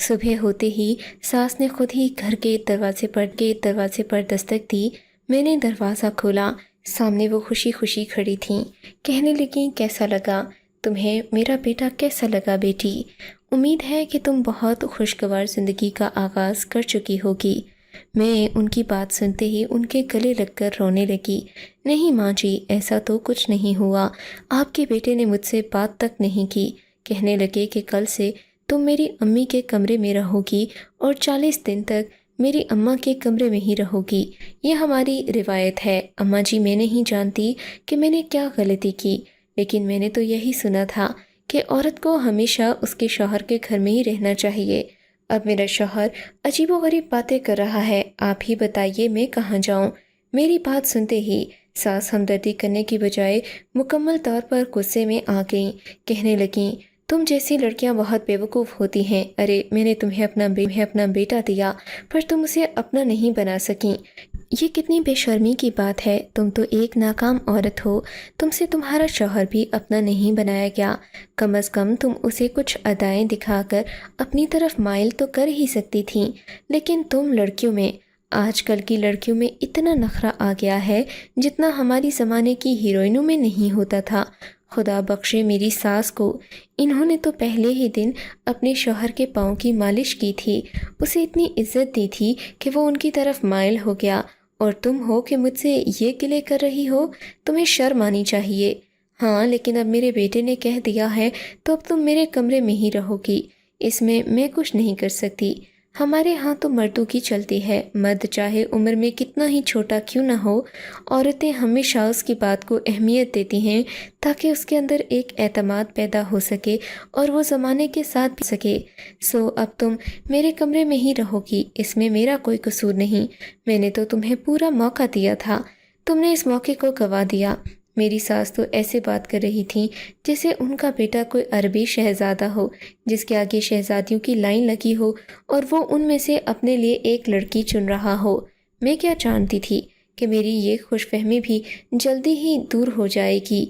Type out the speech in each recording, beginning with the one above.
صبح ہوتے ہی ساس نے خود ہی گھر کے دروازے پر دستک دی۔ میں نے دروازہ کھولا، سامنے وہ خوشی خوشی کھڑی تھیں۔ کہنے لگیں کیسا لگا تمہیں میرا بیٹا، کیسا لگا بیٹی؟ امید ہے کہ تم بہت خوشگوار زندگی کا آغاز کر چکی ہوگی۔ میں ان کی بات سنتے ہی ان کے گلے لگ کر رونے لگی۔ نہیں ماں جی، ایسا تو کچھ نہیں ہوا، آپ کے بیٹے نے مجھ سے بات تک نہیں کی۔ کہنے لگے کہ کل سے تم میری امی کے کمرے میں رہو گی اور 40 دن تک میری اماں کے کمرے میں ہی رہو گی، یہ ہماری روایت ہے۔ اماں جی، میں نہیں جانتی کہ میں نے کیا غلطی کی، لیکن میں نے تو یہی سنا تھا کہ عورت کو ہمیشہ اس کے شوہر کے گھر میں ہی رہنا چاہیے۔ اب میرا شوہر عجیب و غریب باتیں کر رہا ہے، آپ ہی بتائیے میں کہاں جاؤں؟ میری بات سنتے ہی ساس ہمدردی کرنے کی بجائے مکمل طور پر غصے میں آ گئیں۔ کہنے لگیں تم جیسی لڑکیاں بہت بیوقوف ہوتی ہیں۔ ارے میں نے تمہیں اپنا بیٹا دیا پر تم اسے اپنا نہیں بنا سکیں، یہ کتنی بے شرمی کی بات ہے۔ تم تو ایک ناکام عورت ہو، تم سے تمہارا شوہر بھی اپنا نہیں بنایا گیا، کم از کم تم اسے کچھ ادائیں دکھا کر اپنی طرف مائل تو کر ہی سکتی تھیں۔ لیکن تم لڑکیوں میں، آج کل کی لڑکیوں میں اتنا نخرہ آ گیا ہے جتنا ہماری زمانے کی ہیروئنوں میں نہیں ہوتا تھا۔ خدا بخشے میری ساس کو، انہوں نے تو پہلے ہی دن اپنے شوہر کے پاؤں کی مالش کی تھی، اسے اتنی عزت دی تھی کہ وہ ان کی طرف مائل ہو گیا، اور تم ہو کہ مجھ سے یہ گلے کر رہی ہو؟ تمہیں شرم آنی چاہیے۔ ہاں لیکن اب میرے بیٹے نے کہہ دیا ہے تو اب تم میرے کمرے میں ہی رہو گی، اس میں کچھ نہیں کر سکتی۔ ہمارے ہاں تو مردوں کی چلتی ہے، مرد چاہے عمر میں کتنا ہی چھوٹا کیوں نہ ہو، عورتیں ہمیشہ اس کی بات کو اہمیت دیتی ہیں تاکہ اس کے اندر ایک اعتماد پیدا ہو سکے اور وہ زمانے کے ساتھ بھی سکے۔ سو اب تم میرے کمرے میں ہی رہو گی، اس میں میرا کوئی قصور نہیں، میں نے تو تمہیں پورا موقع دیا تھا، تم نے اس موقع کو گنوا دیا۔ میری ساس تو ایسے بات کر رہی تھیں جیسے ان کا بیٹا کوئی عربی شہزادہ ہو جس کے آگے شہزادیوں کی لائن لگی ہو اور وہ ان میں سے اپنے لیے ایک لڑکی چن رہا ہو۔ میں کیا جانتی تھی کہ میری یہ خوش فہمی بھی جلدی ہی دور ہو جائے گی۔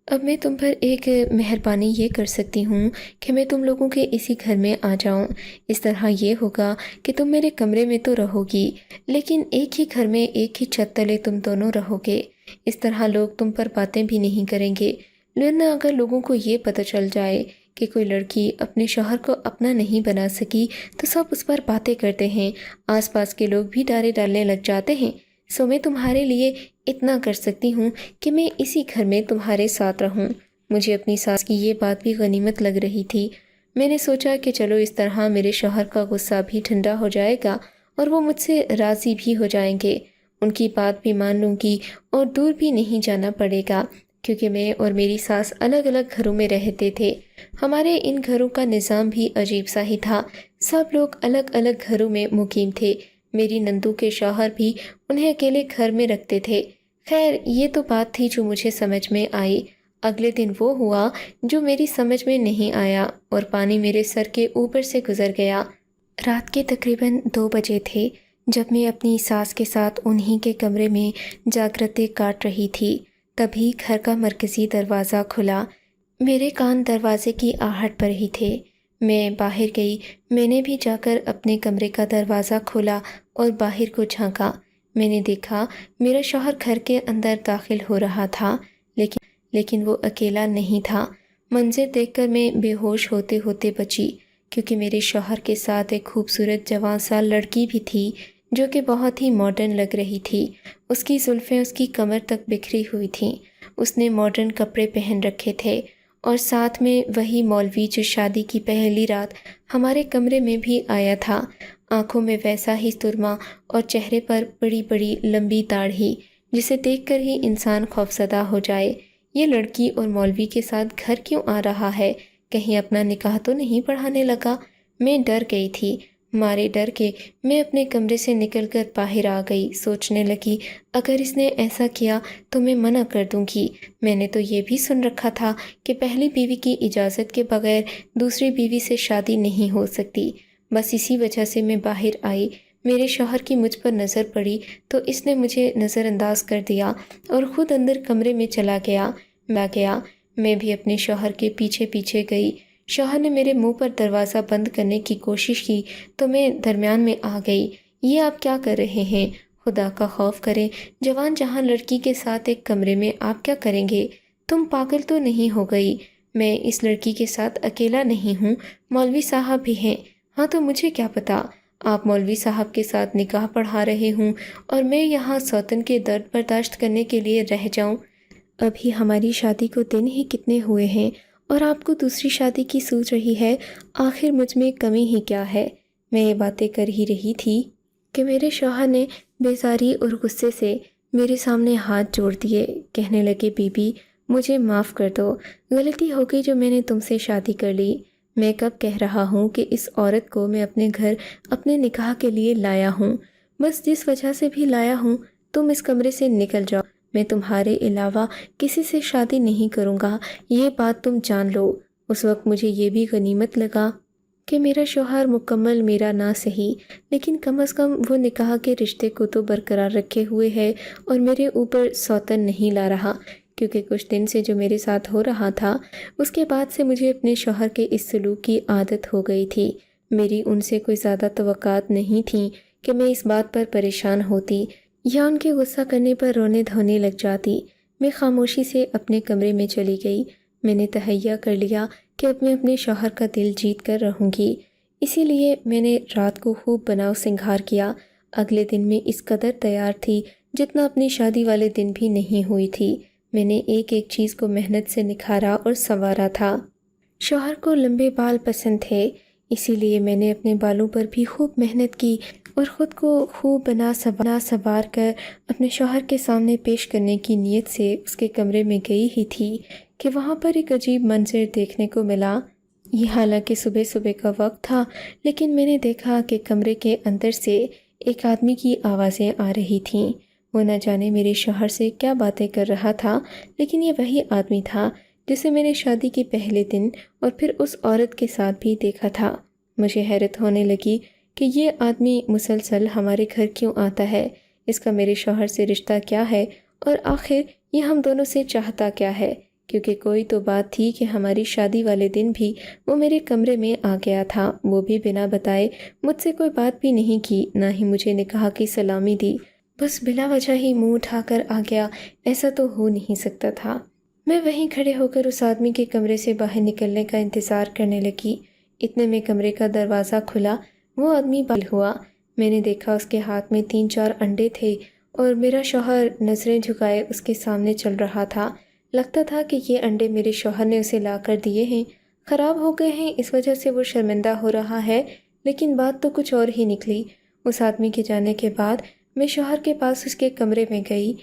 اب میں تم پر ایک مہربانی یہ کر سکتی ہوں کہ میں تم لوگوں کے اسی گھر میں آ جاؤں، اس طرح یہ ہوگا کہ تم میرے کمرے میں تو رہو گی لیکن ایک ہی گھر میں ایک ہی چھت تلے تم دونوں رہو گے، اس طرح لوگ تم پر باتیں بھی نہیں کریں گے۔ لیکن اگر لوگوں کو یہ پتہ چل جائے کہ کوئی لڑکی اپنے شوہر کو اپنا نہیں بنا سکی تو سب اس پر باتیں کرتے ہیں، آس پاس کے لوگ بھی ڈارے ڈالنے لگ جاتے ہیں۔ سو میں تمہارے لیے اتنا کر سکتی ہوں کہ میں اسی گھر میں تمہارے ساتھ رہوں۔ مجھے اپنی ساس کی یہ بات بھی غنیمت لگ رہی تھی۔ میں نے سوچا کہ چلو اس طرح میرے شوہر کا غصہ بھی ٹھنڈا ہو جائے گا اور وہ مجھ سے راضی بھی ہو جائیں گے، ان کی بات بھی مان لوں گی اور دور بھی نہیں جانا پڑے گا، کیونکہ میں اور میری ساس الگ الگ گھروں میں رہتے تھے۔ ہمارے ان گھروں کا نظام بھی عجیب سا ہی تھا، سب لوگ الگ الگ گھروں میں مقیم تھے، میری نندو کے شوہر بھی انہیں اکیلے گھر میں رکھتے تھے۔ خیر یہ تو بات تھی جو مجھے سمجھ میں آئی۔ اگلے دن وہ ہوا جو میری سمجھ میں نہیں آیا اور پانی میرے سر کے اوپر سے گزر گیا۔ رات کے تقریباً 2 بجے تھے جب میں اپنی ساس کے ساتھ انہی کے کمرے میں جاگرتے کاٹ رہی تھی، تبھی گھر کا مرکزی دروازہ کھلا۔ میرے کان دروازے کی آہٹ پر ہی تھے۔ میں باہر گئی، میں نے بھی جا کر اپنے کمرے کا دروازہ کھولا اور باہر کو جھانکا۔ میں نے دیکھا میرا شوہر گھر کے اندر داخل ہو رہا تھا، لیکن وہ اکیلا نہیں تھا۔ منظر دیکھ کر میں بے ہوش ہوتے ہوتے بچی، کیونکہ میرے شوہر کے ساتھ ایک خوبصورت جوان سا لڑکی بھی تھی جو کہ بہت ہی ماڈرن لگ رہی تھی۔ اس کی زلفیں اس کی کمر تک بکھری ہوئی تھیں، اس نے ماڈرن کپڑے پہن رکھے تھے اور ساتھ میں وہی مولوی جو شادی کی پہلی رات ہمارے کمرے میں بھی آیا تھا، آنکھوں میں ویسا ہی سرما اور چہرے پر بڑی بڑی لمبی داڑھی جسے دیکھ کر ہی انسان خوفزدہ ہو جائے۔ یہ لڑکی اور مولوی کے ساتھ گھر کیوں آ رہا ہے؟ کہیں اپنا نکاح تو نہیں پڑھانے لگا؟ میں ڈر گئی تھی، مارے ڈر کے میں اپنے کمرے سے نکل کر باہر آ گئی، سوچنے لگی اگر اس نے ایسا کیا تو میں منع کر دوں گی۔ میں نے تو یہ بھی سن رکھا تھا کہ پہلی بیوی کی اجازت کے بغیر دوسری بیوی سے شادی نہیں ہو سکتی، بس اسی وجہ سے میں باہر آئی۔ میرے شوہر کی مجھ پر نظر پڑی تو اس نے مجھے نظر انداز کر دیا اور خود اندر کمرے میں چلا گیا۔ میں بھی اپنے شوہر کے پیچھے پیچھے گئی۔ شوہر نے میرے منہ پر دروازہ بند کرنے کی کوشش کی تو میں درمیان میں آ گئی۔ یہ آپ کیا کر رہے ہیں؟ خدا کا خوف کریں، جوان جہاں لڑکی کے ساتھ ایک کمرے میں آپ کیا کریں گے؟ تم پاگل تو نہیں ہو گئی؟ میں اس لڑکی کے ساتھ اکیلا نہیں ہوں، مولوی صاحب بھی ہیں۔ ہاں تو مجھے کیا پتا آپ مولوی صاحب کے ساتھ نکاح پڑھا رہے ہوں اور میں یہاں سوتن کے درد برداشت کرنے کے لیے رہ جاؤں۔ ابھی ہماری شادی کو دن ہی کتنے ہوئے ہیں اور آپ کو دوسری شادی کی سوچ رہی ہے؟ آخر مجھ میں کمی ہی کیا ہے؟ میں یہ باتیں کر ہی رہی تھی کہ میرے شوہر نے بیزاری اور غصے سے میرے سامنے ہاتھ جوڑ دیے۔ کہنے لگے بی بی مجھے معاف کر دو، غلطی ہو گئی جو میں نے تم سے شادی کر لی۔ میں کب کہہ رہا ہوں کہ اس عورت کو میں اپنے گھر اپنے نکاح کے لیے لایا ہوں، بس جس وجہ سے بھی لایا ہوں تم اس کمرے سے نکل جاؤ، میں تمہارے علاوہ کسی سے شادی نہیں کروں گا، یہ بات تم جان لو۔ اس وقت مجھے یہ بھی غنیمت لگا کہ میرا شوہر مکمل میرا نہ سہی لیکن کم از کم وہ نکاح کے رشتے کو تو برقرار رکھے ہوئے ہے اور میرے اوپر سوتن نہیں لا رہا، کیونکہ کچھ دن سے جو میرے ساتھ ہو رہا تھا اس کے بعد سے مجھے اپنے شوہر کے اس سلوک کی عادت ہو گئی تھی۔ میری ان سے کوئی زیادہ توقعات نہیں تھیں کہ میں اس بات پر پریشان ہوتی یا ان کے غصہ کرنے پر رونے دھونے لگ جاتی۔ میں خاموشی سے اپنے کمرے میں چلی گئی۔ میں نے تہیہ کر لیا کہ اب میں اپنے شوہر کا دل جیت کر رہوں گی، اسی لیے میں نے رات کو خوب بناؤ سنگھار کیا۔ اگلے دن میں اس قدر تیار تھی جتنا اپنی شادی والے دن بھی نہیں ہوئی تھی۔ میں نے ایک ایک چیز کو محنت سے نکھارا اور سنوارا تھا۔ شوہر کو لمبے بال پسند تھے، اسی لیے میں نے اپنے بالوں پر بھی خوب محنت کی اور خود کو خوب بنا سنوار کر اپنے شوہر کے سامنے پیش کرنے کی نیت سے اس کے کمرے میں گئی ہی تھی کہ وہاں پر ایک عجیب منظر دیکھنے کو ملا۔ یہ حالانکہ صبح صبح کا وقت تھا، لیکن میں نے دیکھا کہ کمرے کے اندر سے ایک آدمی کی آوازیں آ رہی تھیں۔ وہ نہ جانے میرے شوہر سے کیا باتیں کر رہا تھا، لیکن یہ وہی آدمی تھا جسے میں نے شادی کے پہلے دن اور پھر اس عورت کے ساتھ بھی دیکھا تھا۔ مجھے حیرت ہونے لگی کہ یہ آدمی مسلسل ہمارے گھر کیوں آتا ہے، اس کا میرے شوہر سے رشتہ کیا ہے اور آخر یہ ہم دونوں سے چاہتا کیا ہے، کیونکہ کوئی تو بات تھی کہ ہماری شادی والے دن بھی وہ میرے کمرے میں آ گیا تھا، وہ بھی بنا بتائے، مجھ سے کوئی بات بھی نہیں کی، نہ ہی مجھے نکاح کی سلامی دی، بس بلا وجہ ہی منہ اٹھا کر آ گیا۔ ایسا تو ہو نہیں سکتا تھا۔ میں وہیں کھڑے ہو کر اس آدمی کے کمرے سے باہر نکلنے کا انتظار کرنے لگی۔ اتنے میں کمرے کا دروازہ کھلا، وہ آدمی باہر ہوا۔ میں نے دیکھا اس کے ہاتھ میں 3-4 انڈے تھے اور میرا شوہر نظریں جھکائے اس کے سامنے چل رہا تھا۔ لگتا تھا کہ یہ انڈے میرے شوہر نے اسے لا کر دیے ہیں، خراب ہو گئے ہیں، اس وجہ سے وہ شرمندہ ہو رہا ہے، لیکن بات تو کچھ اور ہی نکلی۔ اس آدمی کے جانے کے بعد میں شوہر کے پاس اس کے کمرے میں گئی۔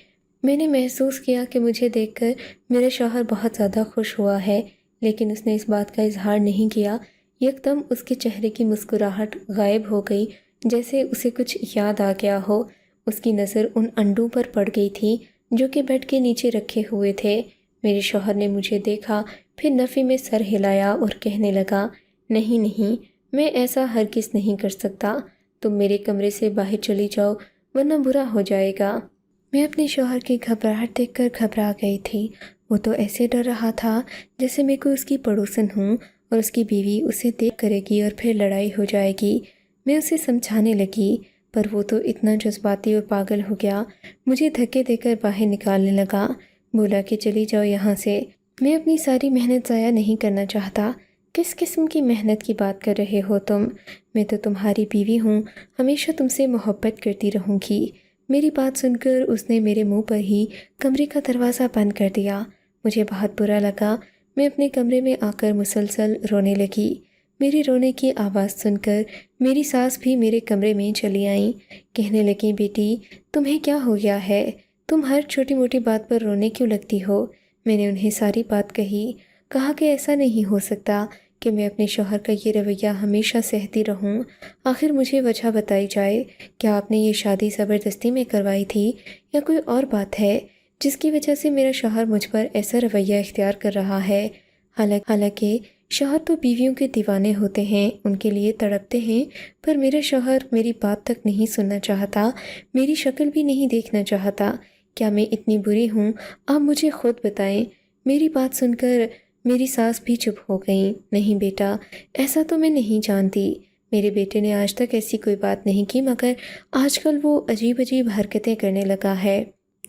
میں نے محسوس کیا کہ مجھے دیکھ کر میرا شوہر بہت زیادہ خوش ہوا ہے، لیکن اس نے اس بات کا اظہار نہیں کیا۔ یکدم اس کے چہرے کی مسکراہٹ غائب ہو گئی، جیسے اسے کچھ یاد آ گیا ہو۔ اس کی نظر ان انڈوں پر پڑ گئی تھی جو کہ بیڈ کے نیچے رکھے ہوئے تھے۔ میرے شوہر نے مجھے دیکھا، پھر نفی میں سر ہلایا اور کہنے لگا، نہیں نہیں، میں ایسا ہرگز نہیں کر سکتا، تم میرے کمرے سے باہر چلی جاؤ ورنہ برا ہو جائے گا۔ میں اپنے شوہر کی گھبراہٹ دیکھ کر گھبرا گئی تھی۔ وہ تو ایسے ڈر رہا تھا جیسے میں کوئی اس کی پڑوسن ہوں اور اس کی بیوی اسے دیکھ کرے گی اور پھر لڑائی ہو جائے گی۔ میں اسے سمجھانے لگی، پر وہ تو اتنا جذباتی اور پاگل ہو گیا، مجھے دھکے دے کر باہر نکالنے لگا، بولا کہ چلی جاؤ یہاں سے، میں اپنی ساری محنت ضائع نہیں کرنا چاہتا۔ کس قسم کی محنت کی بات کر رہے ہو تم؟ میں تو تمہاری بیوی ہوں، ہمیشہ تم سے محبت کرتی رہوں گی۔ میری بات سن کر اس نے میرے منہ پر ہی کمرے کا دروازہ بند کر دیا۔ مجھے بہت برا لگا۔ میں اپنے کمرے میں آ کر مسلسل رونے لگی۔ میرے رونے کی آواز سن کر میری ساس بھی میرے کمرے میں چلی آئیں۔ کہنے لگیں، بیٹی تمہیں کیا ہو گیا ہے؟ تم ہر چھوٹی موٹی بات پر رونے کیوں لگتی ہو؟ میں نے انہیں ساری بات کہا کہ ایسا نہیں ہو سکتا کہ میں اپنے شوہر کا یہ رویہ ہمیشہ سہتی رہوں۔ آخر مجھے وجہ بتائی جائے، کیا آپ نے یہ شادی زبردستی میں کروائی تھی یا کوئی اور بات ہے جس کی وجہ سے میرا شوہر مجھ پر ایسا رویہ اختیار کر رہا ہے؟ حالانکہ شوہر تو بیویوں کے دیوانے ہوتے ہیں، ان کے لیے تڑپتے ہیں، پر میرا شوہر میری بات تک نہیں سننا چاہتا، میری شکل بھی نہیں دیکھنا چاہتا۔ کیا میں اتنی بری ہوں؟ آپ مجھے خود بتائیں۔ میری بات سن کر میری ساس بھی چپ ہو گئیں۔ نہیں بیٹا، ایسا تو میں نہیں جانتی، میرے بیٹے نے آج تک ایسی کوئی بات نہیں کی، مگر آج کل وہ عجیب عجیب حرکتیں کرنے لگا ہے۔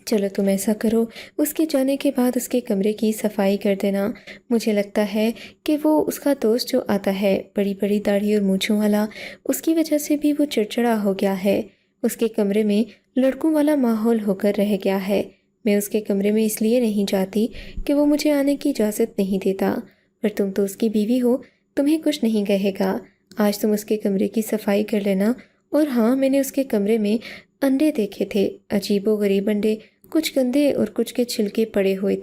چلو تم ایسا کرو، اس کے جانے کے بعد اس کے کمرے کی صفائی کر دینا۔ مجھے لگتا ہے کہ وہ اس کا دوست جو آتا ہے، بڑی بڑی داڑھی اور مونچھوں والا، اس کی وجہ سے بھی وہ چڑچڑا ہو گیا ہے۔ اس کے کمرے میں لڑکوں والا ماحول ہو کر رہ گیا ہے۔ میں اس کے کمرے میں اس لیے نہیں جاتی کہ وہ مجھے آنے کی اجازت نہیں دیتا، پر تم تو اس کی بیوی ہو، تمہیں کچھ نہیں کہے گا۔ آج تم اس کے کمرے کی صفائی کر لینا۔ اور ہاں، میں نے اس کے کمرے میں انڈے دیکھے تھے، عجیب و غریب انڈے، کچھ گندے اور کچھ کے چھلکے پڑے ہوئے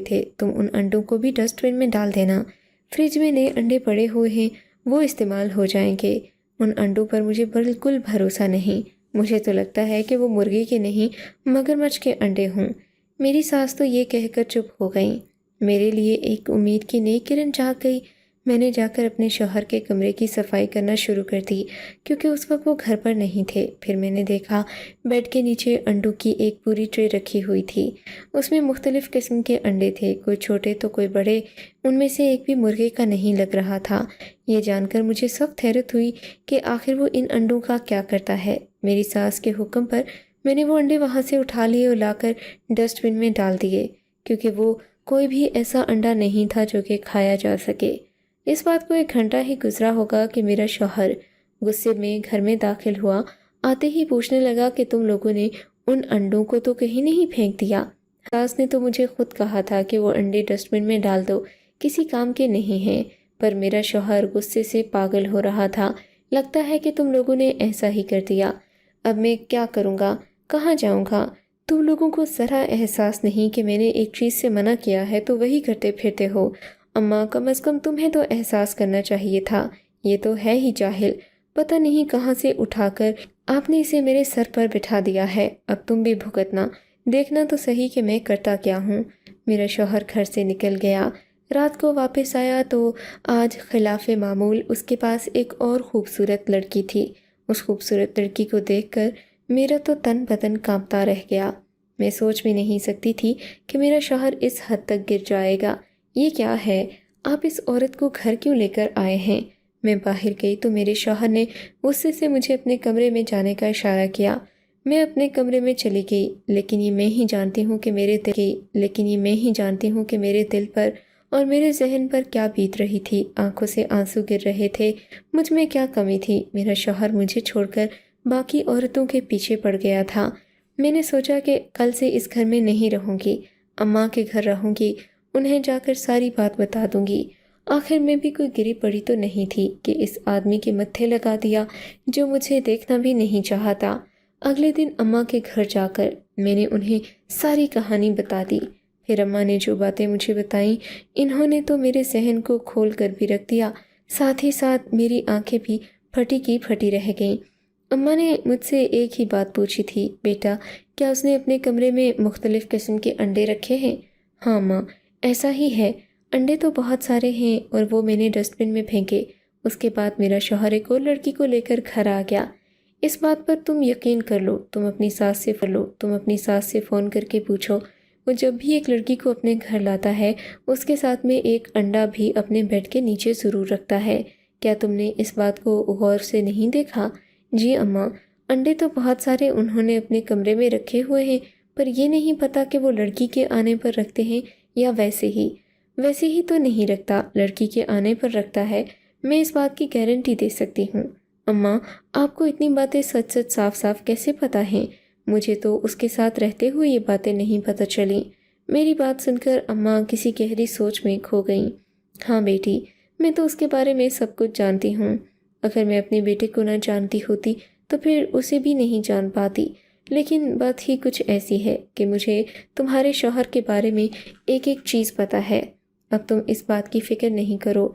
تھے۔ تم ان انڈوں کو بھی ڈسٹ بن میں ڈال دینا۔ فریج میں نئے انڈے پڑے ہوئے ہیں، وہ استعمال ہو جائیں گے۔ ان انڈوں پر مجھے بالکل بھروسہ نہیں، مجھے تو لگتا ہے کہ وہ مرغی کے نہیں مگرمچھ کے انڈے ہوں۔ میری ساس تو یہ کہہ کر چپ ہو گئیں۔ میرے لیے ایک امید کی نئی کرن جاگ گئی۔ میں نے جا کر اپنے شوہر کے کمرے کی صفائی کرنا شروع کر دی، کیونکہ اس وقت وہ گھر پر نہیں تھے۔ پھر میں نے دیکھا بیڈ کے نیچے انڈوں کی ایک پوری ٹرے رکھی ہوئی تھی۔ اس میں مختلف قسم کے انڈے تھے، کوئی چھوٹے تو کوئی بڑے۔ ان میں سے ایک بھی مرغے کا نہیں لگ رہا تھا۔ یہ جان کر مجھے سخت حیرت ہوئی کہ آخر وہ ان انڈوں کا کیا کرتا ہے۔ میری ساس کے حکم پر میں نے وہ انڈے وہاں سے اٹھا لیے اور لا کر ڈسٹ بن میں ڈال دیے، کیونکہ وہ کوئی بھی ایسا انڈا نہیں تھا جو کہ کھایا جا سکے۔ اس بات کو 1 گھنٹہ ہی گزرا ہوگا کہ میرا شوہر غصے میں گھر میں داخل ہوا۔ آتے ہی پوچھنے لگا کہ تم لوگوں نے ان انڈوں کو تو کہیں نہیں پھینک دیا؟ ساس نے تو مجھے خود کہا تھا کہ وہ انڈے ڈسٹ بن میں ڈال دو، کسی کام کے نہیں ہیں، پر میرا شوہر غصے سے پاگل ہو رہا تھا۔ لگتا ہے کہ تم لوگوں نے ایسا ہی کر دیا۔ اب میں کیا کروں گا؟ کہاں جاؤں گا؟ تم لوگوں کو ذرا احساس نہیں کہ میں نے ایک چیز سے منع کیا ہے تو وہی کرتے پھرتے ہو؟ اماں، کم از کم تمہیں تو احساس کرنا چاہیے تھا۔ یہ تو ہے ہی جاہل، پتہ نہیں کہاں سے اٹھا کر آپ نے اسے میرے سر پر بٹھا دیا ہے۔ اب تم بھی بھگتنا، دیکھنا تو صحیح کہ میں کرتا کیا ہوں۔ میرا شوہر گھر سے نکل گیا۔ رات کو واپس آیا تو آج خلاف معمول اس کے پاس ایک اور خوبصورت لڑکی تھی۔ اس خوبصورت لڑکی کو دیکھ کر میرا تو تن بدن کانپتا رہ گیا۔ میں سوچ بھی نہیں سکتی تھی کہ میرا شوہر اس حد تک گر جائے گا۔ یہ کیا ہے؟ آپ اس عورت کو گھر کیوں لے کر آئے ہیں؟ میں باہر گئی تو میرے شوہر نے غصے سے مجھے اپنے کمرے میں جانے کا اشارہ کیا۔ میں اپنے کمرے میں چلی گئی، لیکن یہ میں ہی جانتی ہوں کہ میرے دل پر اور میرے ذہن پر کیا بیت رہی تھی۔ آنکھوں سے آنسو گر رہے تھے۔ مجھ میں کیا کمی تھی؟ میرا شوہر مجھے چھوڑ کر باقی عورتوں کے پیچھے پڑ گیا تھا۔ میں نے سوچا کہ کل سے اس گھر میں نہیں رہوں گی، اماں کے گھر رہوں گی، انہیں جا کر ساری بات بتا دوں گی۔ آخر میں بھی کوئی گری پڑی تو نہیں تھی کہ اس آدمی کے متھے لگا دیا جو مجھے دیکھنا بھی نہیں چاہتا۔ اگلے دن اماں کے گھر جا کر میں نے انہیں ساری کہانی بتا دی۔ پھر اماں نے جو باتیں مجھے بتائیں، انہوں نے تو میرے ذہن کو کھول کر بھی رکھ دیا، ساتھ ہی ساتھ میری آنکھیں بھی پھٹی کی پھٹی رہ گئیں۔ اماں نے مجھ سے ایک ہی بات پوچھی تھی، بیٹا کیا اس نے اپنے کمرے میں مختلف قسم کے انڈے رکھے ہیں؟ ہاں ماں، ایسا ہی ہے، انڈے تو بہت سارے ہیں اور وہ میں نے ڈسٹ بن میں پھینکے۔ اس کے بعد میرا شوہر ایک اور لڑکی کو لے کر گھر آ گیا۔ اس بات پر تم یقین کر لو، تم اپنی ساس سے فون کر کے پوچھو، وہ جب بھی ایک لڑکی کو اپنے گھر لاتا ہے اس کے ساتھ میں ایک انڈا بھی اپنے بیڈ کے نیچے ضرور رکھتا ہے۔ کیا تم نے اس بات کو غور سے نہیں دیکھا؟ جی اماں، انڈے تو بہت سارے انہوں نے اپنے کمرے میں رکھے ہوئے ہیں، پر یہ نہیں پتا کہ وہ لڑکی کے آنے پر رکھتے ہیں یا ویسے ہی تو نہیں رکھتا، لڑکی کے آنے پر رکھتا ہے، میں اس بات کی گارنٹی دے سکتی ہوں۔ اماں، آپ کو اتنی باتیں سچ صاف صاف کیسے پتہ ہیں؟ مجھے تو اس کے ساتھ رہتے ہوئے یہ باتیں نہیں پتہ چلیں۔ میری بات سن کر اماں کسی گہری سوچ میں کھو گئیں۔ ہاں بیٹی، میں تو اس کے بارے میں سب کچھ جانتی ہوں۔ اگر میں اپنے بیٹے کو نہ جانتی ہوتی تو پھر اسے بھی نہیں جان پاتی، لیکن بات ہی کچھ ایسی ہے کہ مجھے تمہارے شوہر کے بارے میں ایک ایک چیز پتہ ہے۔ اب تم اس بات کی فکر نہیں کرو،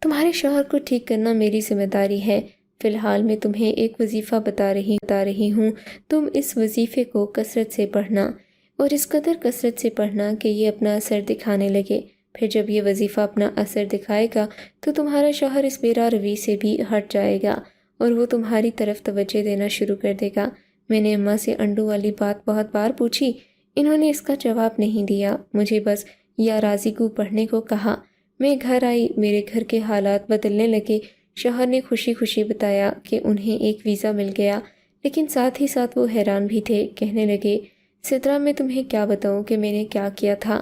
تمہارے شوہر کو ٹھیک کرنا میری ذمہ داری ہے۔ فی الحال میں تمہیں ایک وظیفہ بتا رہی ہوں، تم اس وظیفے کو کثرت سے پڑھنا، اور اس قدر کثرت سے پڑھنا کہ یہ اپنا اثر دکھانے لگے۔ پھر جب یہ وظیفہ اپنا اثر دکھائے گا تو تمہارا شوہر اس بے روی سے بھی ہٹ جائے گا اور وہ تمہاری طرف توجہ دینا شروع کر دے گا۔ میں نے اماں سے انڈوں والی بات بہت بار پوچھی، انہوں نے اس کا جواب نہیں دیا، مجھے بس یا راضی کو پڑھنے کو کہا۔ میں گھر آئی، میرے گھر کے حالات بدلنے لگے۔ شوہر نے خوشی خوشی بتایا کہ انہیں ایک ویزا مل گیا، لیکن ساتھ ہی ساتھ وہ حیران بھی تھے۔ کہنے لگے، سدرا میں تمہیں کیا بتاؤں کہ میں نے کیا کیا تھا۔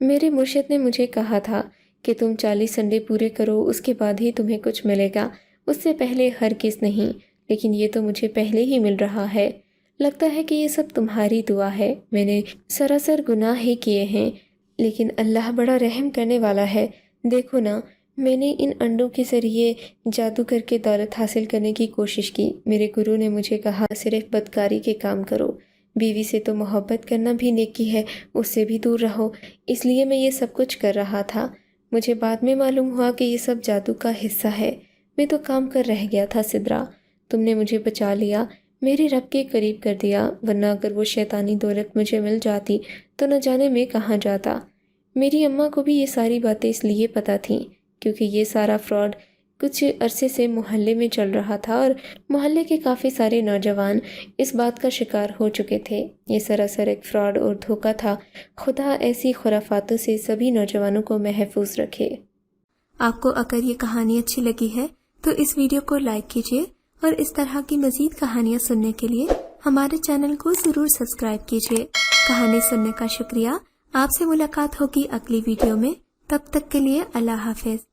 میرے مرشد نے مجھے کہا تھا کہ تم 40 سنڈے پورے کرو، اس کے بعد ہی تمہیں کچھ ملے گا، اس سے پہلے ہرگز نہیں۔ لیکن یہ تو مجھے پہلے ہی مل رہا ہے۔ لگتا ہے کہ یہ سب تمہاری دعا ہے۔ میں نے سراسر گناہ ہی کیے ہیں، لیکن اللہ بڑا رحم کرنے والا ہے۔ دیکھو نا، میں نے ان انڈوں کے ذریعے جادو کر کے دولت حاصل کرنے کی کوشش کی۔ میرے گرو نے مجھے کہا صرف بدکاری کے کام کرو، بیوی سے تو محبت کرنا بھی نیکی ہے، اس سے بھی دور رہو۔ اس لیے میں یہ سب کچھ کر رہا تھا۔ مجھے بعد میں معلوم ہوا کہ یہ سب جادو کا حصہ ہے۔ میں تو کام کر رہ گیا تھا سدرا، تم نے مجھے بچا لیا، میرے رب کے قریب کر دیا، ورنہ اگر وہ شیطانی دولت مجھے مل جاتی تو نہ جانے میں کہاں جاتا۔ میری اماں کو بھی یہ ساری باتیں اس لیے پتہ تھیں کیونکہ یہ سارا فراڈ کچھ عرصے سے محلے میں چل رہا تھا اور محلے کے کافی سارے نوجوان اس بات کا شکار ہو چکے تھے۔ یہ سراسر ایک فراڈ اور دھوکہ تھا۔ خدا ایسی خرافاتوں سے سبھی نوجوانوں کو محفوظ رکھے۔ آپ کو اگر یہ کہانی اچھی لگی ہے تو اس ویڈیو کو لائک کیجیے اور اس طرح کی مزید کہانیاں سننے کے لیے ہمارے چینل کو ضرور سبسکرائب کیجیے۔ کہانی سننے کا شکریہ۔ آپ سے ملاقات ہوگی اگلی ویڈیو میں، تب تک کے لیے اللہ حافظ۔